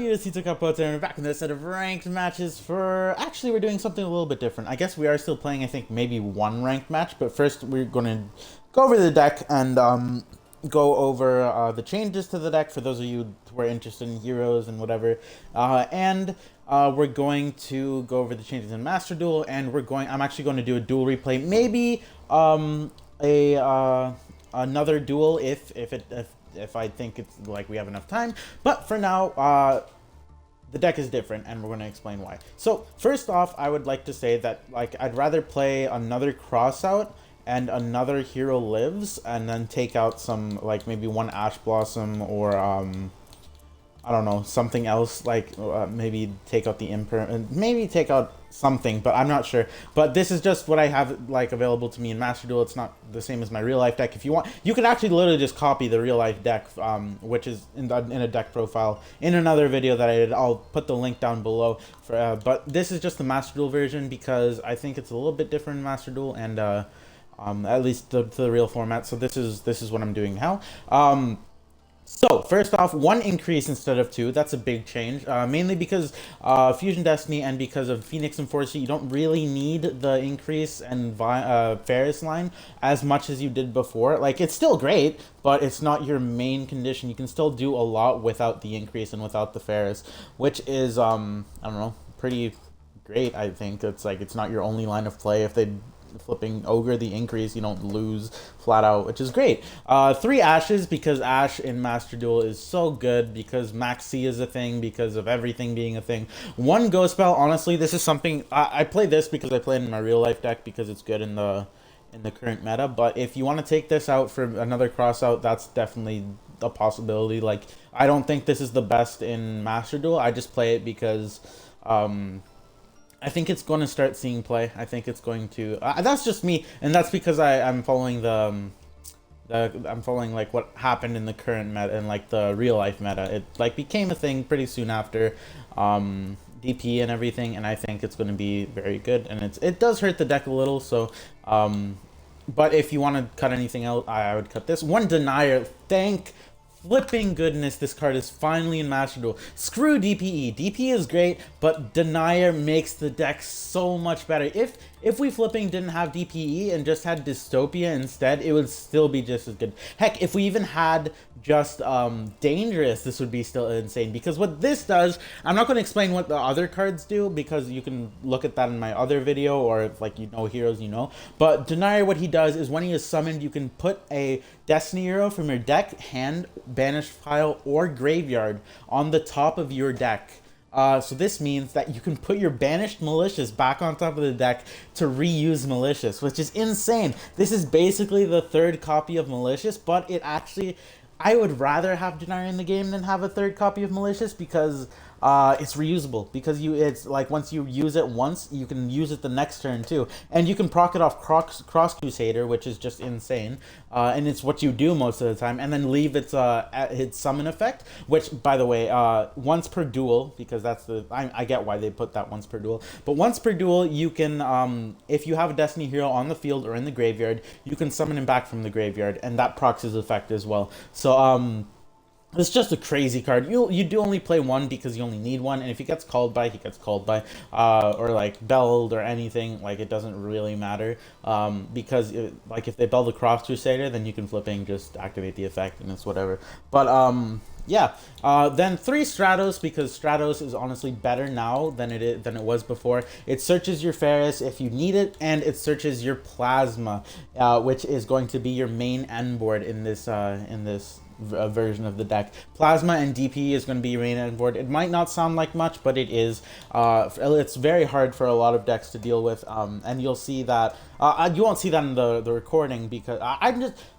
UFC took up and we're back in this set of ranked matches for... Actually, we're doing something a little bit different. I guess we are still playing, I think, maybe one ranked match, but first we're going to go over the deck and go over the changes to the deck for those of you who are interested in heroes and whatever. We're going to go over the changes in Master Duel, and I'm actually going to do a duel replay, maybe another duel if I think it's like we have enough time. But for now, the deck is different, and we're going to explain why. So first off, I would like to say that I'd rather play another Crossout and another Hero Lives, and then take out some maybe one Ash Blossom or I don't know, something else, maybe take out the Imperm, maybe take out something, but I'm not sure. But this is just what I have available to me in Master Duel. It's not the same as my real life deck. If you want, you can actually literally just copy the real life deck, which is in a deck profile in another video that I did. I'll put the link down below. But this is just the Master Duel version because I think it's a little bit different in Master Duel, and at least the real format. So this is what I'm doing now. So, first off, one increase instead of two. That's a big change, mainly because Fusion Destiny and because of Phoenix and Force, you don't really need the increase and Ferris line as much as you did before. It's still great, but it's not your main condition. You can still do a lot without the increase and without the Ferris, which is, I don't know, pretty great, I think. It's not your only line of play. If they flipping Ogre the increase, you don't lose flat out, which is great. 3 Ashes, because Ash in Master Duel is so good, because Max C is a thing, because of everything being a thing. 1 Ghost Spell, honestly, this is something I play this because I play it in my real life deck because it's good in the current meta. But if you want to take this out for another Crossout, that's definitely a possibility. I don't think this is the best in Master Duel. I just play it because I think it's going to start seeing play. I think it's going to. That's just me, and that's because I'm following I'm following what happened in the current meta and the real life meta. It became a thing pretty soon after DP and everything, and I think it's going to be very good. And it does hurt the deck a little, so. But if you want to cut anything out, I would cut this. 1 Denier. Thank flipping goodness, this card is finally in Master Duel. Screw DPE. DPE is great, but Denier makes the deck so much better. If we flipping didn't have DPE and just had Dystopia instead, it would still be just as good. Heck, if we even had just Dangerous, this would be still insane. Because what this does, I'm not going to explain what the other cards do, because you can look at that in my other video, or if you know heroes, you know. But Denier, what he does is when he is summoned, you can put a Destiny hero from your deck, hand, banished pile, or graveyard on the top of your deck. So this means that you can put your banished Malicious back on top of the deck to reuse Malicious, which is insane. This is basically the 3rd copy of Malicious, but it actually... I would rather have Denier in the game than have a 3rd copy of Malicious, because it's reusable. Because it's once you use it once, you can use it the next turn too, and you can proc it off Cross Crusader, which is just insane. And it's what you do most of the time, and then leave its summon effect, which, by the way, once per duel, because that's I get why they put that once per duel, but once per duel you can, if you have a Destiny hero on the field or in the graveyard, you can summon him back from the graveyard, and that procs his effect as well. So it's just a crazy card. You do only play 1 because you only need 1, and if he gets called by, he gets called by, or belled or anything, it doesn't really matter, because if they bell the Cross Crusader, then you can flipping just activate the effect, and it's whatever. But yeah. Then 3 Stratos, because Stratos is honestly better now than it was before. It searches your Ferris if you need it, and it searches your Plasma, which is going to be your main end board in this version of the deck. Plasma and DP is going to be your main end board. It might not sound like much, but it is. It's very hard for a lot of decks to deal with, and you'll see that. You won't see that in the recording, because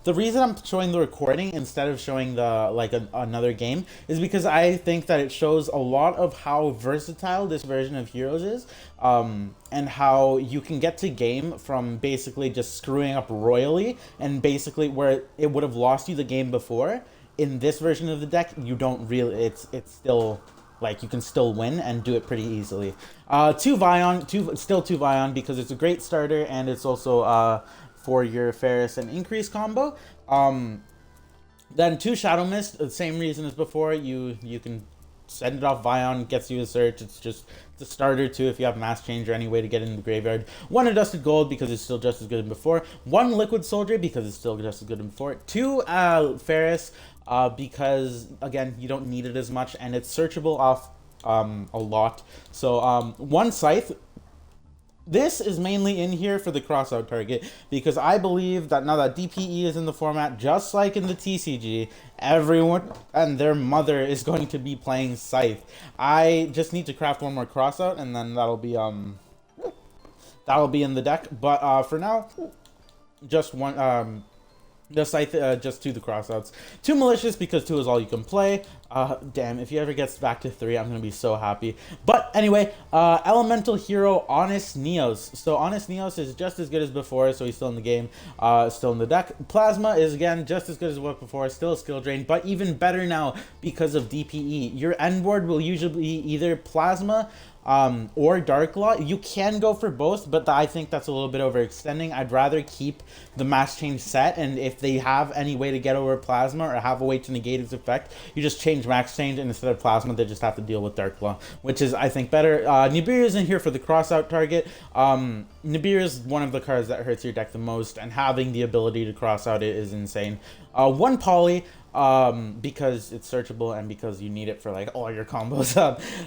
the reason I'm showing the recording instead of showing the another game is because I think that it shows a lot of how versatile this version of Heroes is, and how you can get to game from basically just screwing up royally, and basically where it would have lost you the game before. In this version of the deck, you don't really. It's still you can still win and do it pretty easily. 2 Vion, still 2 Vion, because it's a great starter, and it's also for your Ferris and increase combo. Then 2 Shadow Mist, the same reason as before. You can send it off Vion, gets you a search. It's just the starter too if you have mass change or any way to get into the graveyard. 1 adjusted gold because it's still just as good as before. 1 liquid soldier because it's still just as good as before. 2 Ferris because again you don't need it as much and it's searchable off a lot. So 1 scythe. This is mainly in here for the crossout target because I believe that now that DPE is in the format, just like in the TCG, everyone and their mother is going to be playing Scythe. I just need to craft 1 more crossout and then that'll be in the deck. But for now, just one just 2 the crossouts. 2 malicious because 2 is all you can play. Damn, if he ever gets back to 3, I'm gonna be so happy. But anyway, elemental hero Honest Neos. So Honest Neos is just as good as before, so he's still in the game, still in the deck. Plasma is again just as good as what before, still a skill drain, but even better now because of DPE. Your end board will usually be either Plasma or Dark Law. You can go for both, but I think that's a little bit overextending. I'd rather keep the mass change set, and if they have any way to get over Plasma or have a way to negate its effect, you just change max change, and instead of Plasma, they just have to deal with Dark Law, which is, I think, better. Nibiru is in here for the crossout target. Nibiru is one of the cards that hurts your deck the most, and having the ability to cross out it is insane. 1 Poly, because it's searchable and because you need it for like all your combos.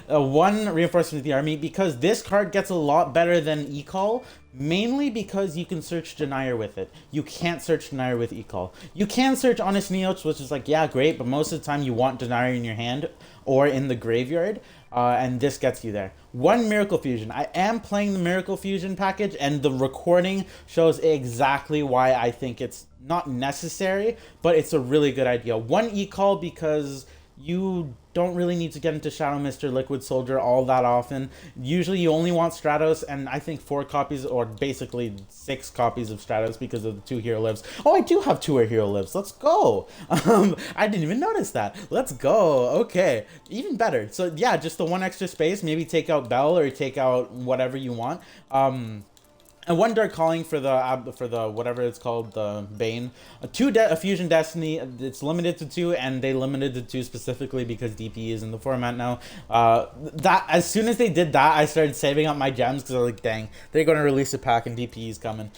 1 reinforcement of the army because this card gets a lot better than Ecall, mainly because you can search Denier with it. You can't search Denier with Ecall. You can search Honest Neos, which is like, yeah, great, but most of the time you want Denier in your hand or in the graveyard, and this gets you there. 1 Miracle Fusion. I am playing the Miracle Fusion package, and the recording shows exactly why I think it's not necessary, but it's a really good idea. 1 E-Call because you don't really need to get into Shadow Mist or Liquid Soldier all that often. Usually you only want Stratos, and I think 4 copies, or basically 6 copies of Stratos because of the 2 hero lives. Oh, I do have 2 hero lives. Let's go. I didn't even notice that. Let's go. Okay, even better. So yeah, just the 1 extra space. Maybe take out Bell or take out whatever you want. And 1 Dark Calling for the whatever it's called, the Bane. A Fusion Destiny. It's limited to 2, and they limited to 2 specifically because DP is in the format now. That as soon as they did that, I started saving up my gems because I was like, dang, they're gonna release a pack and DP is coming.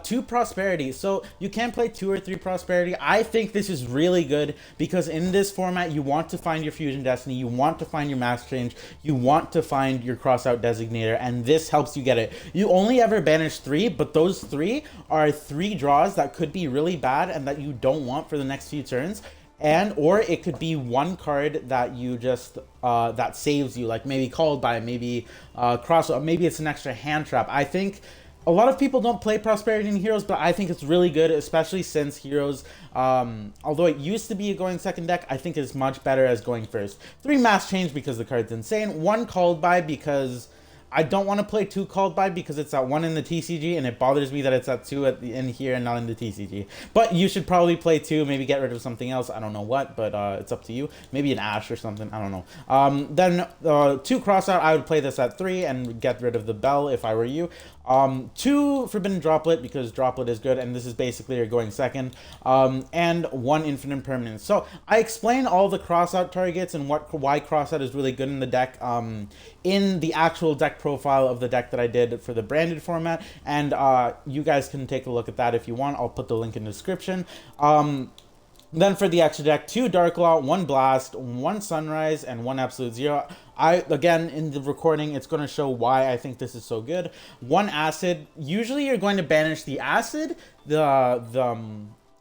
2 Prosperity. So you can play 2 or 3 Prosperity. I think this is really good because in this format, you want to find your Fusion Destiny, you want to find your Max Change, you want to find your Crossout Designator, and this helps you get it. You only ever banish 3, but those 3 are 3 draws that could be really bad and that you don't want for the next few turns. And or it could be 1 card that you just that saves you, like maybe Called By, maybe Crossout, maybe it's an extra hand trap. I think a lot of people don't play Prosperity in Heroes, but I think it's really good, especially since Heroes, although it used to be a going second deck, I think it's much better as going first. 3 Mass Change because the card's insane. 1 Called By because I don't want to play 2 Called By because it's at 1 in the TCG, and it bothers me that it's at 2 in here and not in the TCG. But you should probably play 2, maybe get rid of something else. I don't know what, but it's up to you. Maybe an Ash or something. I don't know. Then 2 Crossout, I would play this at 3 and get rid of the Bell if I were you. 2 Forbidden Droplet because Droplet is good, and this is basically your going second. And 1 Infinite Permanence. So I explain all the crossout targets and why crossout is really good in the deck in the actual deck profile of the deck that I did for the branded format, and you guys can take a look at that if you want. I'll put the link in the description. Then for the extra deck, 2 Dark Law, 1 Blast, 1 Sunrise, and 1 Absolute Zero. Again, in the recording, it's going to show why I think this is so good. 1 Acid. Usually you're going to banish the Acid, the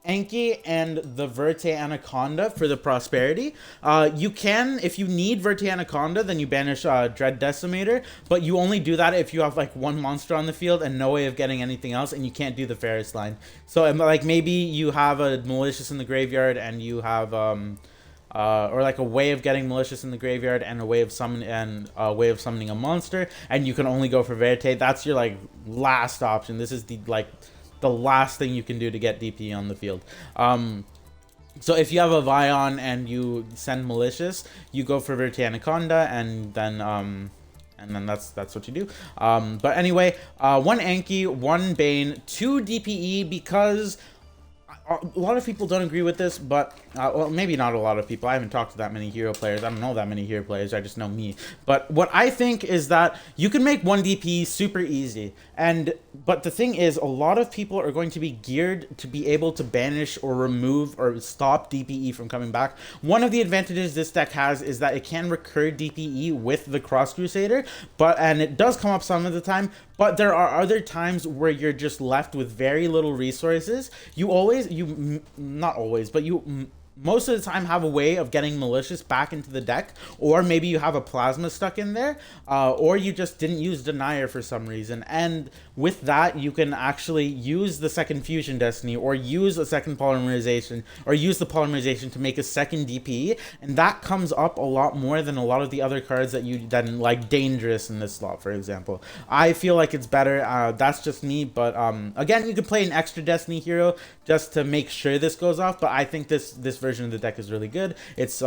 Enki, and the Verte Anaconda for the Prosperity. You can, if you need Verte Anaconda, then you banish Dread Decimator, but you only do that if you have like 1 monster on the field and no way of getting anything else, and you can't do the Ferris line. So like maybe you have a Malicious in the graveyard and you have or like a way of getting Malicious in the graveyard and a way of summoning a monster, and you can only go for Verte. That's your like last option. This is the last thing you can do to get DP on the field. So if you have a Vion and you send Malicious, you go for Verte Anaconda, and then that's what you do. But anyway, 1 Anki, 1 Bane, 2 DPE because a lot of people don't agree with this, but well, maybe not a lot of people. I haven't talked to that many hero players. I don't know that many hero players. I just know me. But what I think is that you can make 1 DP super easy. But the thing is, a lot of people are going to be geared to be able to banish or remove or stop DPE from coming back. One of the advantages this deck has is that it can recur DPE with the Cross Crusader, and it does come up some of the time. But there are other times where you're just left with very little resources. Not always, but you most of the time have a way of getting Malicious back into the deck, or maybe you have a Plasma stuck in there, or you just didn't use Denier for some reason, and with that you can actually use the second Fusion Destiny, or use a second Polymerization, or use the Polymerization to make a second DPE, and that comes up a lot more than a lot of the other cards than like Dangerous in this slot, for example. I feel like it's better, that's just me, but again, you can play an extra Destiny hero just to make sure this goes off, but I think this version of the deck is really good. It's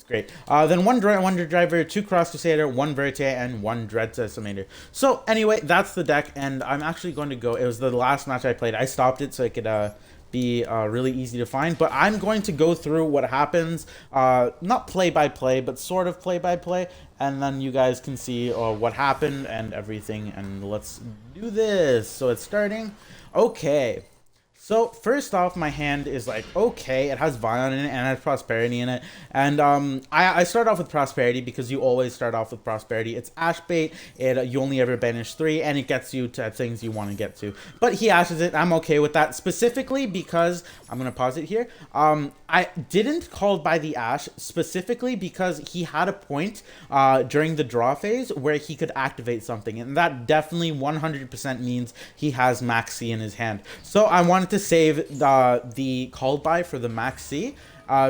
great. Then 1 Wonder Driver, 2 Cross Crusader, 1 Verte, and 1 Dread Decimator. So anyway, that's the deck, and I'm actually going to go. It was the last match I played. I stopped it so it could be really easy to find, but I'm going to go through what happens, not play by play, but sort of play by play, and then you guys can see what happened and everything, and let's do this. So it's starting. Okay. So first off, my hand is like, okay, it has Vion in it and it has Prosperity in it. And I start off with Prosperity because you always start off with Prosperity. It's Ash Bait, you only ever banish 3, and it gets you to things you want to get to. But he Ashes it, I'm okay with that, specifically because, I'm going to pause it here, I didn't call by the Ash, specifically because he had a point during the draw phase where he could activate something, and that definitely 100% means he has Max C in his hand. So I wanted to save the called by for the Max C.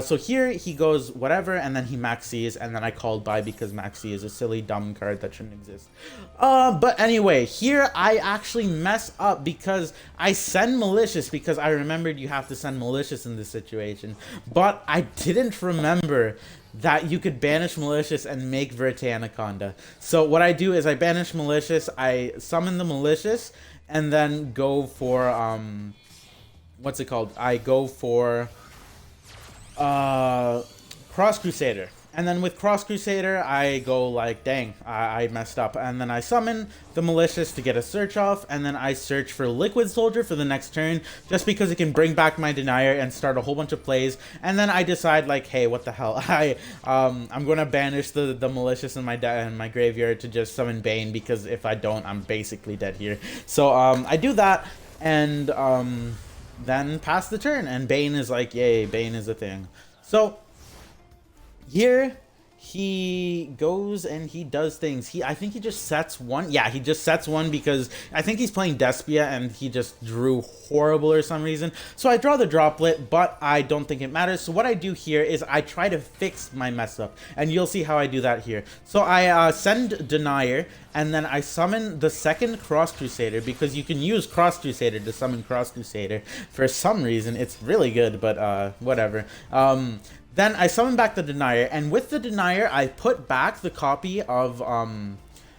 So here he goes whatever, and then he Max C's, and then I called by because Max C is a silly, dumb card that shouldn't exist. But anyway, here I actually mess up because I send Malicious because I remembered you have to send Malicious in this situation. But I didn't remember that you could banish Malicious and make Verte Anaconda. So what I do is I banish Malicious, I summon the Malicious, and then go for, what's it called? I go for Cross Crusader. And then with Cross Crusader, I go like, dang, I messed up. And then I summon the Malicious to get a search off, and then I search for Liquid Soldier for the next turn, just because it can bring back my Denier and start a whole bunch of plays. And then I decide like, hey, what the hell? I'm gonna banish the Malicious in my graveyard to just summon Bane, because if I don't, I'm basically dead here. So I do that, and then pass the turn, and Bane is like, yay, Bane is a thing. So here he goes and he does things. I think he just sets 1. Yeah, he just sets 1 because I think he's playing Despia and he just drew horrible or some reason. So I draw the Droplet, but I don't think it matters. So what I do here is I try to fix my mess up, and you'll see how I do that here. So I send Denier, and then I summon the second Cross Crusader, because you can use Cross Crusader to summon Cross Crusader for some reason. It's really good, but whatever. Then I summon back the Denier, and with the Denier, I put back the copy of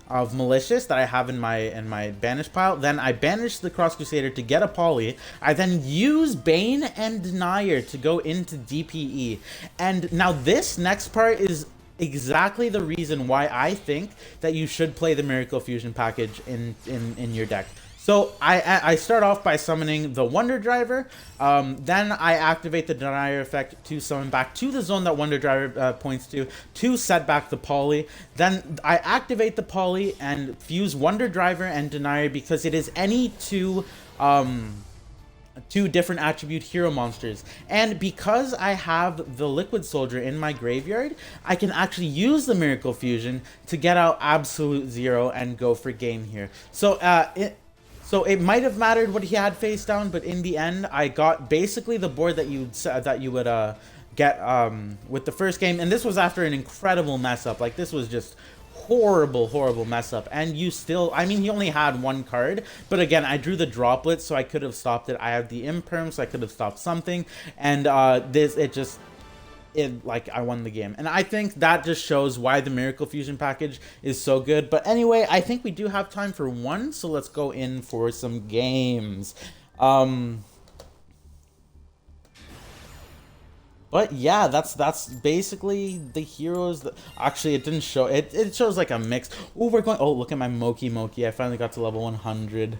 Malicious that I have in my banish pile. Then I banish the Cross Crusader to get a Poly. I then use Bane and Denier to go into DPE. And now this next part is exactly the reason why I think that you should play the Miracle Fusion package in your deck. So I start off by summoning the Wonder Driver, then I activate the Denier effect to summon back to the zone that Wonder Driver points to set back the Poly. Then I activate the Poly and fuse Wonder Driver and Denier because it is any two different attribute hero monsters. And because I have the Liquid Soldier in my graveyard, I can actually use the Miracle Fusion to get out Absolute Zero and go for game here. So it might have mattered what he had face down, but in the end, I got basically the board that you would get with the first game. And this was after an incredible mess up. Like, this was just horrible mess up. And you still, I mean, he only had 1 card, but again, I drew the Droplet, so I could have stopped it. I have the Imperm, so I could have stopped something. And like, I won the game. And I think that just shows why the Miracle Fusion package is so good. But anyway, I think we do have time for one, so let's go in for some games. But yeah, that's basically the heroes that actually it didn't show it shows like a mix. Oh, we're going, oh, look at my Moki. I finally got to level 100.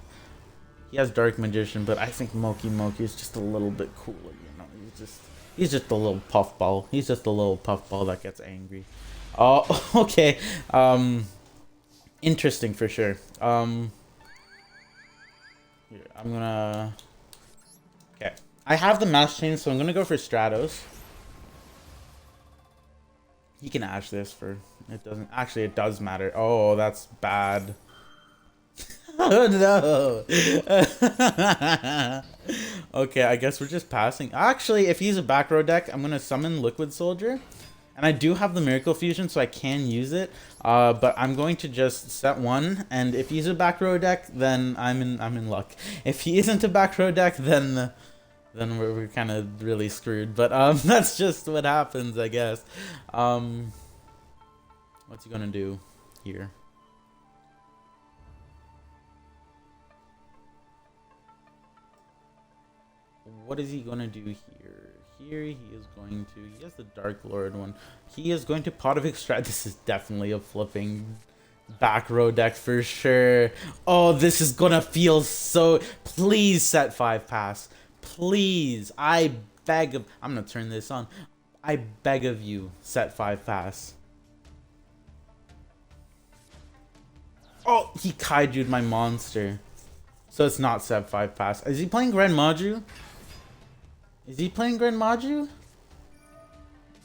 He has Dark Magician, but I think Moki is just a little bit cooler, you know. He's just a little puffball. He's just a little puffball that gets angry. Oh, okay. Interesting for sure. Here, I'm gonna. Okay, I have the Mass Chain, so I'm gonna go for Stratos. He can Ash this for. It doesn't actually. It does matter. Oh, that's bad. Oh no. Okay, I guess we're just passing. Actually, if he's a back row deck, I'm gonna summon Liquid Soldier. And I do have the Miracle Fusion, so I can use it. But I'm going to just set one, and if he's a back row deck, then I'm in luck. If he isn't a back row deck, then we're kind of really screwed. But that's just what happens, I guess. What's he gonna do here? What is he gonna do here? Here he is going to. He has the Dark Lord one. He is going to Pot of Extract. This is definitely a flipping back row deck for sure. Oh, this is gonna feel so. Please set 5 pass. Please, I beg of. I'm gonna turn this on. I beg of you, set 5 pass. Oh, he kaiju'd my monster. So it's not set 5 pass. Is he playing Grand Maju? Is he playing Grand Maju?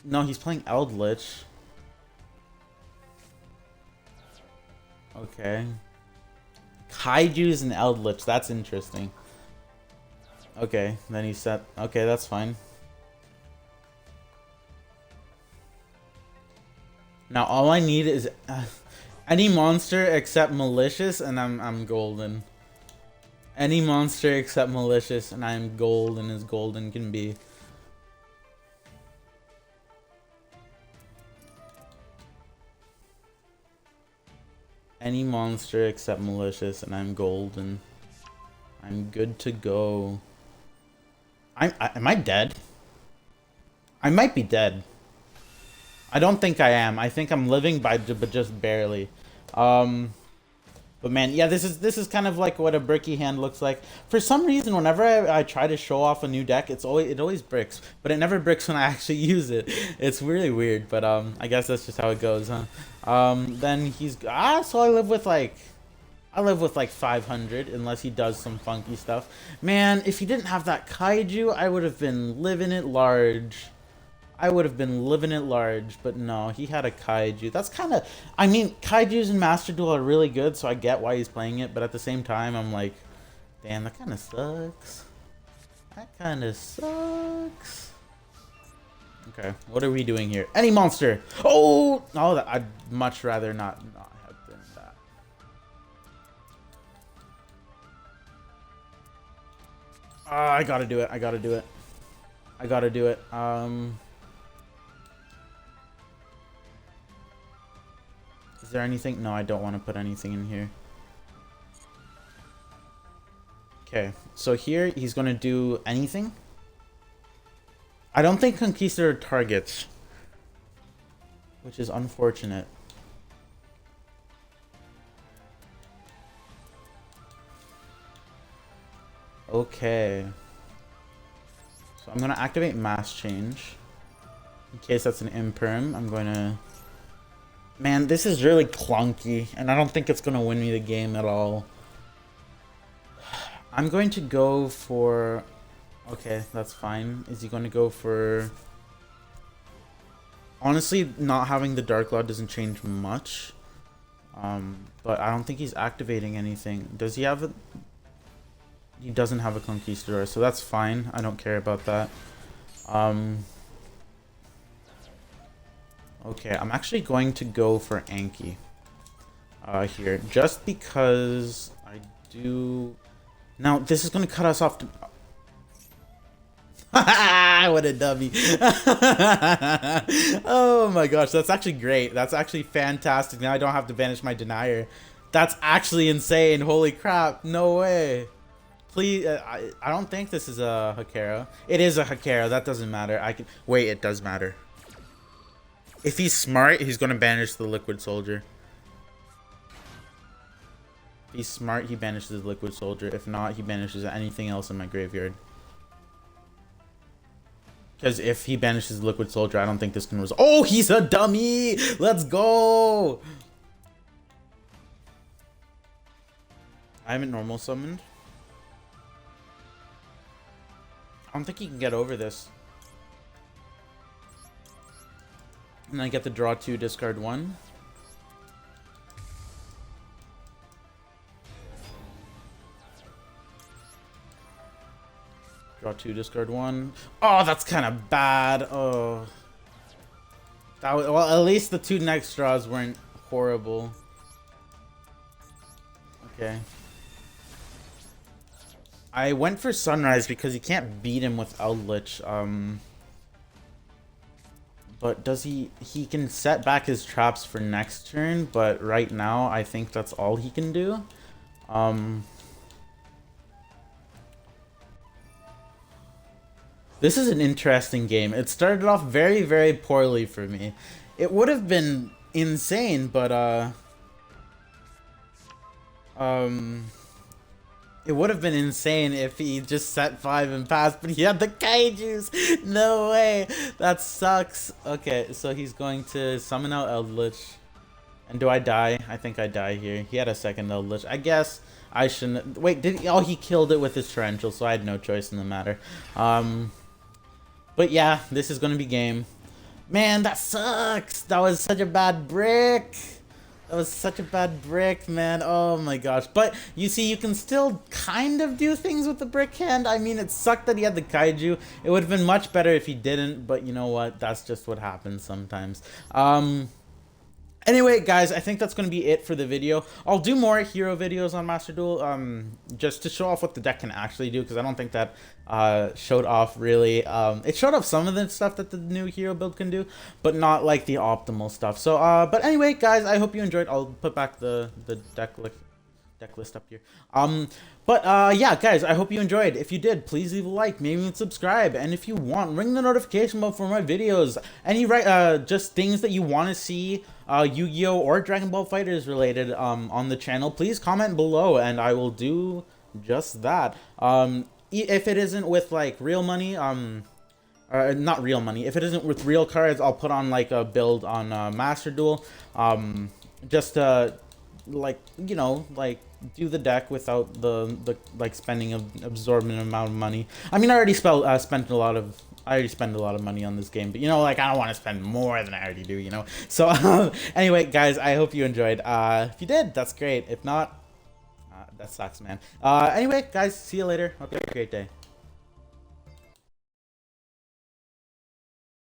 No, he's playing Eldritch. Okay. Kaiju's and Eldritch. That's interesting. Okay, then he set. Okay, that's fine. Now all I need is any monster except Malicious, and I'm golden. Any monster except Malicious, and I'm golden as golden can be. Any monster except Malicious, and I'm golden. I'm good to go. Am I dead? I might be dead. I don't think I am. I think I'm living but just barely. But man, yeah, this is kind of like what a bricky hand looks like. For some reason, whenever I try to show off a new deck, it always bricks, but it never bricks when I actually use it. It's really weird, but I guess that's just how it goes, huh? Then he's so I live with like 500 unless he does some funky stuff. Man, if he didn't have that kaiju, I would have been living it large. But no, he had a kaiju. That's kind of, I mean, kaijus in Master Duel are really good, so I get why he's playing it, but at the same time, I'm like, damn, that kind of sucks. Okay, what are we doing here? Any monster! Oh, I'd much rather not have done that. I gotta do it. Is there anything? No, I don't want to put anything in here. Okay, so here he's going to do anything. I don't think Conquistador targets, which is unfortunate. Okay. So I'm going to activate Mass Change. In case that's an Imperm, I'm going to... Man, this is really clunky, and I don't think it's going to win me the game at all. I'm going to go for... Okay, that's fine. Is he going to go for... Honestly, not having the Dark Law doesn't change much. But I don't think he's activating anything. Does he have a... He doesn't have a Conquistador, so that's fine. I don't care about that. Okay, I'm actually going to go for Anki here, just because I do... Now, this is going to cut us off to... What a dummy. Oh my gosh, that's actually great. That's actually fantastic. Now I don't have to banish my Denier. That's actually insane. Holy crap. No way. please. I don't think this is a Hakera. It is a Hakera. That doesn't matter. I can wait. It does matter. If he's smart, he's gonna banish the Liquid Soldier. If he's smart, he banishes the Liquid Soldier. If not, he banishes anything else in my graveyard. Because if he banishes the Liquid Soldier, I don't think this can resolve. Oh, he's a dummy! Let's go! I haven't normal summoned. I don't think he can get over this. And I get to draw 2, discard 1. Draw 2, discard 1. Oh, that's kind of bad. Oh. That was, well, at least the 2 next draws weren't horrible. Okay. I went for Sunrise because you can't beat him with Eldritch. But does he can set back his traps for next turn, but right now I think that's all he can do. This is an interesting game. It started off very, very poorly for me. It would have been insane, but it would have been insane if he just set 5 and passed, but he had the Kaijus! No way! That sucks. Okay, so he's going to summon out Eldritch. And do I die? I think I die here. He had a second Eldritch. I guess I shouldn't... Wait, did he... Oh, he killed it with his Torrential, so I had no choice in the matter. But yeah, this is going to be game. Man, that sucks! That was such a bad brick! That was such a bad brick, man. Oh my gosh. But you see, you can still kind of do things with the brick hand. I mean, it sucked that he had the Kaiju. It would have been much better if he didn't, but you know what? That's just what happens sometimes. Anyway, guys, I think that's going to be it for the video. I'll do more hero videos on Master Duel, just to show off what the deck can actually do, because I don't think that showed off really. It showed off some of the stuff that the new hero build can do, but not like the optimal stuff. So, but anyway, guys, I hope you enjoyed. I'll put back the deck list up here. Yeah, guys, I hope you enjoyed. If you did, please leave a like, maybe even subscribe, and if you want, ring the notification bell for my videos. Any just things that you want to see Yu-Gi-Oh or Dragon Ball FighterZ related on the channel, please comment below and I will do just that. If it isn't with like real money, not real money, if it isn't with real cards, I'll put on like a build on Master Duel, just like, you know, like do the deck without the like spending an absorbent amount of money. I mean, I already spent a lot of money on this game, but you know, like, I don't want to spend more than I already do, you know. So anyway, guys, I hope you enjoyed. If you did, that's great. If not, that sucks, man. Anyway, guys, see you later. Hope you have a great day.